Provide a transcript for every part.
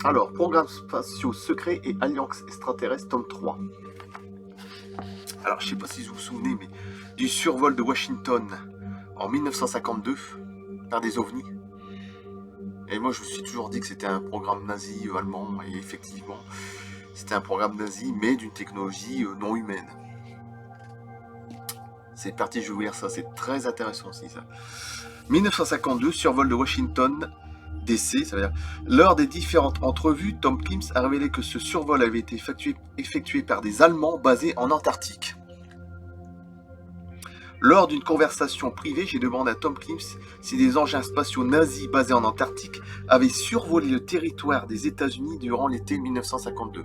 Alors, Programmes spatiaux secrets et Alliance extraterrestre, tome 3. Alors, je ne sais pas si vous vous souvenez, mais du survol de Washington en 1952 par des ovnis. Et moi, je me suis toujours dit que c'était un programme nazi allemand, et effectivement, c'était un programme nazi, mais d'une technologie non humaine. C'est parti, je vais vous lire ça, c'est très intéressant aussi, ça. 1952, survol de Washington, DC, ça veut dire, lors des différentes entrevues, Tom Clements a révélé que ce survol avait été effectué par des Allemands basés en Antarctique. Lors d'une conversation privée, j'ai demandé à Tom Clements si des engins spatiaux nazis basés en Antarctique avaient survolé le territoire des États-Unis durant l'été 1952.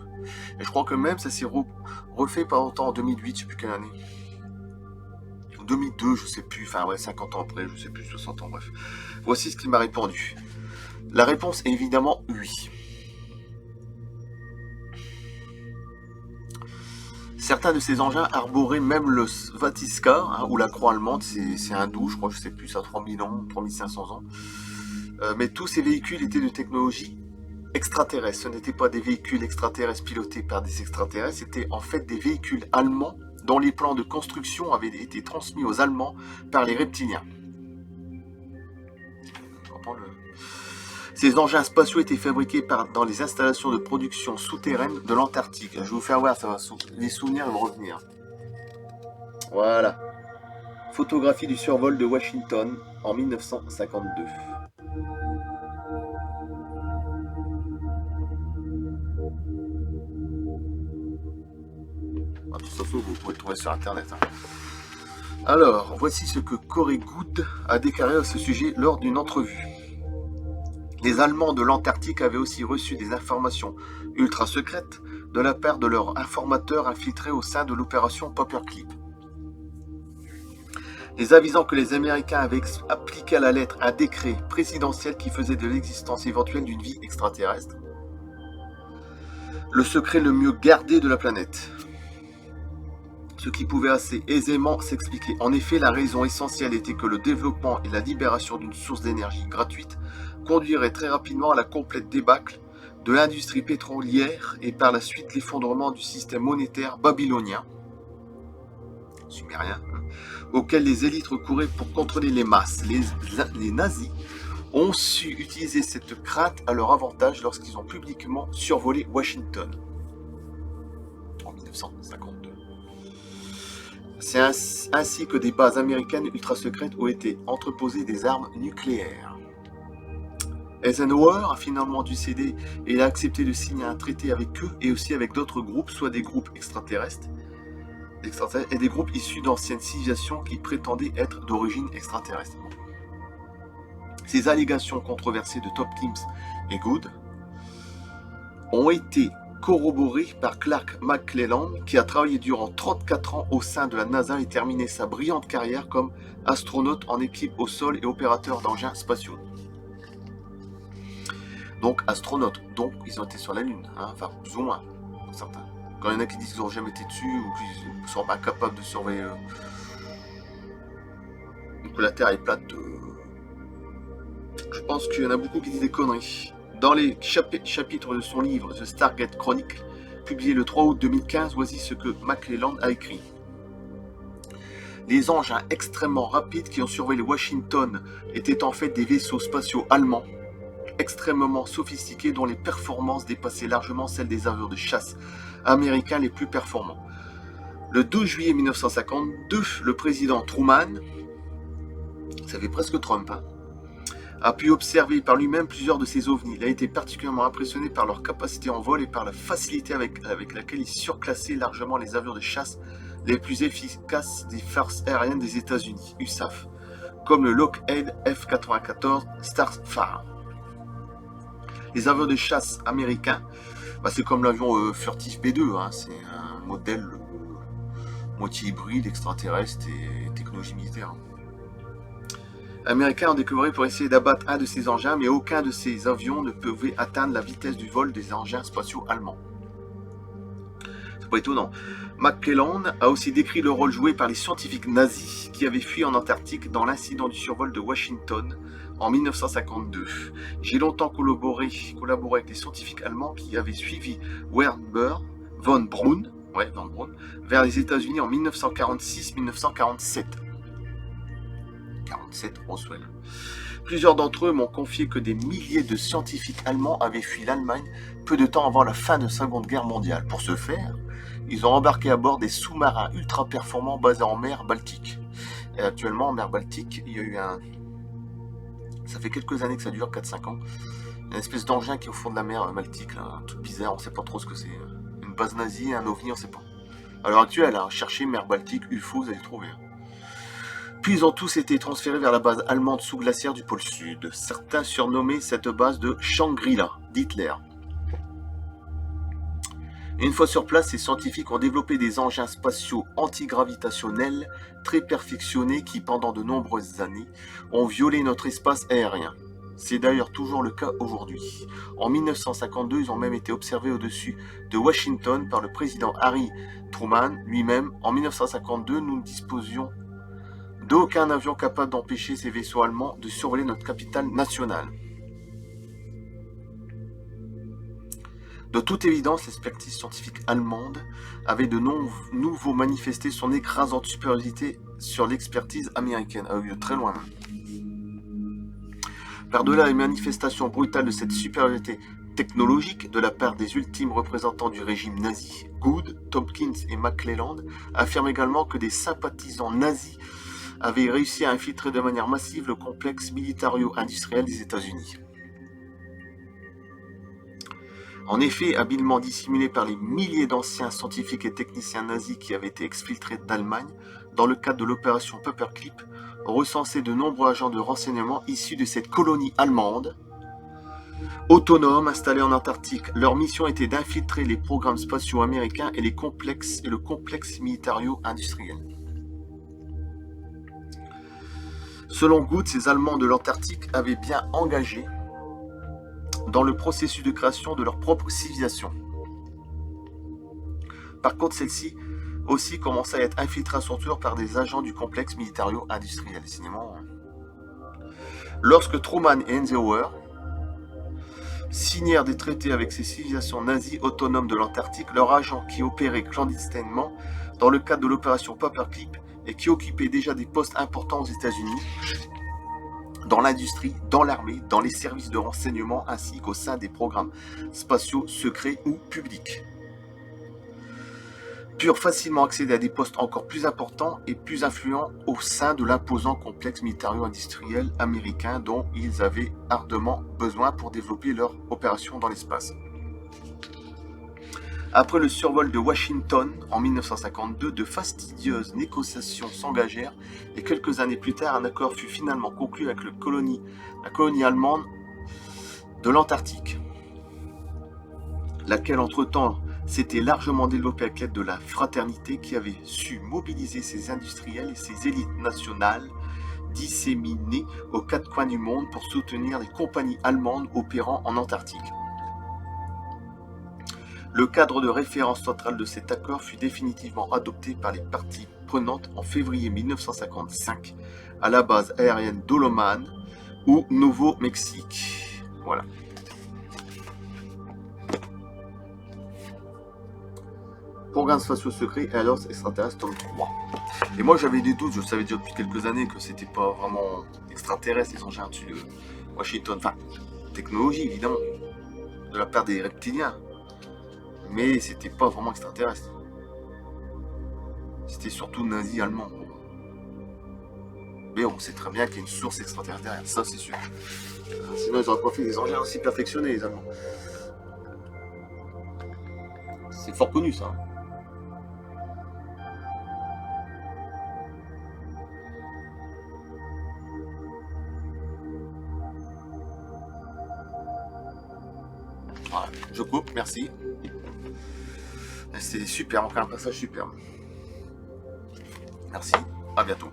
Et je crois que même ça s'est refait pas longtemps en 2008, je sais plus quelle année. 2002, je sais plus, enfin ouais, 50 ans après, je sais plus, 60 ans, bref. Voici ce qu'il m'a répondu. La réponse est évidemment oui. Certains de ces engins arboraient même le Svastika, ou la croix allemande, c'est hindou, je crois, je sais plus, à 3000 ans, 3500 ans. Mais tous ces véhicules étaient de technologie extraterrestre. Ce n'étaient pas des véhicules extraterrestres pilotés par des extraterrestres, c'était en fait des véhicules allemands dont les plans de construction avaient été transmis aux Allemands par les reptiliens. Ces engins spatiaux étaient fabriqués dans les installations de production souterraines de l'Antarctique. Je vais vous faire voir, ça va, les souvenirs vont revenir. Voilà. Photographie du survol de Washington en 1952. Ah, tout ça, vous pouvez le trouver sur Internet. Hein. Alors, voici ce que Corey Goode a déclaré à ce sujet lors d'une entrevue. Les Allemands de l'Antarctique avaient aussi reçu des informations ultra secrètes de la part de leurs informateurs infiltrés au sein de l'opération Paperclip. Les avisant que les Américains avaient appliqué à la lettre un décret présidentiel qui faisait de l'existence éventuelle d'une vie extraterrestre le secret le mieux gardé de la planète. Ce qui pouvait assez aisément s'expliquer. En effet, la raison essentielle était que le développement et la libération d'une source d'énergie gratuite conduirait très rapidement à la complète débâcle de l'industrie pétrolière et par la suite l'effondrement du système monétaire babylonien, sumérien, auquel les élites recouraient pour contrôler les masses. Les nazis ont su utiliser cette crainte à leur avantage lorsqu'ils ont publiquement survolé Washington en 1952. C'est ainsi que des bases américaines ultra-secrètes ont été entreposées des armes nucléaires. Eisenhower a finalement dû céder et il a accepté de signer un traité avec eux et aussi avec d'autres groupes, soit des groupes extraterrestres et des groupes issus d'anciennes civilisations qui prétendaient être d'origine extraterrestre. Ces allégations controversées de Tom Clements et Goode ont été corroborées par Clark McClelland qui a travaillé durant 34 ans au sein de la NASA et terminé sa brillante carrière comme astronaute en équipe au sol et opérateur d'engins spatiaux. Donc astronautes, donc ils ont été sur la Lune, hein, enfin plus ou moins, certains. Quand il y en a qui disent qu'ils n'ont jamais été dessus ou qu'ils ne sont pas capables de surveiller que la Terre est plate, je pense qu'il y en a beaucoup qui disent des conneries. Dans les chapitres de son livre The Stargate Chronicle, publié le 3 août 2015, voici ce que McClelland a écrit. Les engins extrêmement rapides qui ont survolé Washington étaient en fait des vaisseaux spatiaux allemands, extrêmement sophistiqués dont les performances dépassaient largement celles des avions de chasse américains les plus performants. Le 12 juillet 1952, le président Truman, ça fait presque Trump, a pu observer par lui-même plusieurs de ces ovnis. Il a été particulièrement impressionné par leur capacité en vol et par la facilité avec laquelle ils surclassaient largement les avions de chasse les plus efficaces des forces aériennes des États-Unis, USAF, comme le Lockheed F-94 Starfire. Les avions de chasse américains, c'est comme l'avion furtif B-2, c'est un modèle moitié hybride, extraterrestre et technologie militaire. Américains ont découvert pour essayer d'abattre un de ces engins, mais aucun de ces avions ne pouvait atteindre la vitesse du vol des engins spatiaux allemands. C'est pas étonnant. McClellan a aussi décrit le rôle joué par les scientifiques nazis qui avaient fui en Antarctique dans l'incident du survol de Washington en 1952. J'ai longtemps collaboré avec les scientifiques allemands qui avaient suivi Wernher von Braun, vers les États-Unis en 1946-1947. 47 Roswell. Plusieurs d'entre eux m'ont confié que des milliers de scientifiques allemands avaient fui l'Allemagne peu de temps avant la fin de la Seconde Guerre mondiale. Pour ce faire, ils ont embarqué à bord des sous-marins ultra performants basés en mer Baltique. Et actuellement, en mer Baltique, il y a eu ça fait quelques années que ça dure, 4-5 ans, une espèce d'engin qui est au fond de la mer Baltique, là, un truc bizarre, on ne sait pas trop ce que c'est. Une base nazie, un ovni, on ne sait pas. À l'heure actuelle, cherchez mer Baltique, UFO, vous allez trouver. Puis ils ont tous été transférés vers la base allemande sous-glaciaire du pôle Sud. Certains surnommaient cette base de Shangri-La d'Hitler. Une fois sur place, ces scientifiques ont développé des engins spatiaux antigravitationnels très perfectionnés qui, pendant de nombreuses années, ont violé notre espace aérien. C'est d'ailleurs toujours le cas aujourd'hui. En 1952, ils ont même été observés au-dessus de Washington par le président Harry Truman lui-même. En 1952, nous ne disposions d'aucun avion capable d'empêcher ces vaisseaux allemands de survoler notre capitale nationale. De toute évidence, l'expertise scientifique allemande avait de nouveau manifesté son écrasante supériorité sur l'expertise américaine. Ah oui, de très loin. Par-delà les manifestations brutales de cette supériorité technologique de la part des ultimes représentants du régime nazi, Good, Tompkins et McClellan affirment également que des sympathisants nazis avaient réussi à infiltrer de manière massive le complexe militaro-industriel des États-Unis. En effet, habilement dissimulé par les milliers d'anciens scientifiques et techniciens nazis qui avaient été exfiltrés d'Allemagne dans le cadre de l'opération Paperclip, on recensait de nombreux agents de renseignement issus de cette colonie allemande, autonome installée en Antarctique. Leur mission était d'infiltrer les programmes spatiaux américains et le complexe militario-industriel. Selon Good, ces Allemands de l'Antarctique avaient bien engagé dans le processus de création de leur propre civilisation. Par contre, celle-ci aussi commençait à être infiltrée à son tour par des agents du complexe militario-industriel. Lorsque Truman et Eisenhower signèrent des traités avec ces civilisations nazies autonomes de l'Antarctique, leurs agents qui opéraient clandestinement dans le cadre de l'opération Paperclip et qui occupaient déjà des postes importants aux États-Unis, dans l'industrie, dans l'armée, dans les services de renseignement ainsi qu'au sein des programmes spatiaux secrets ou publics, purent facilement accéder à des postes encore plus importants et plus influents au sein de l'imposant complexe militaro-industriel américain dont ils avaient ardemment besoin pour développer leur opération dans l'espace. Après le survol de Washington en 1952, de fastidieuses négociations s'engagèrent et quelques années plus tard, un accord fut finalement conclu avec la colonie allemande de l'Antarctique, laquelle entre-temps s'était largement développée avec l'aide de la fraternité qui avait su mobiliser ses industriels et ses élites nationales disséminées aux quatre coins du monde pour soutenir les compagnies allemandes opérant en Antarctique. Le cadre de référence central de cet accord fut définitivement adopté par les parties prenantes en février 1955 à la base aérienne Doloman au Nouveau-Mexique. Voilà. Programme spatiaux secret et alliance extraterrestre tome 3. Et moi j'avais des doutes, je savais déjà depuis quelques années que c'était pas vraiment extraterrestre, les engins dessus de Washington. Enfin, technologie évidemment, de la part des reptiliens. Mais c'était pas vraiment extraterrestre. C'était surtout nazi allemand. Mais on sait très bien qu'il y a une source extraterrestre derrière, ça c'est sûr. Sinon ils auraient pas fait des engins aussi perfectionnés les Allemands. C'est fort connu ça. Voilà, je coupe, merci. C'est super, encore un passage superbe. Merci, à bientôt.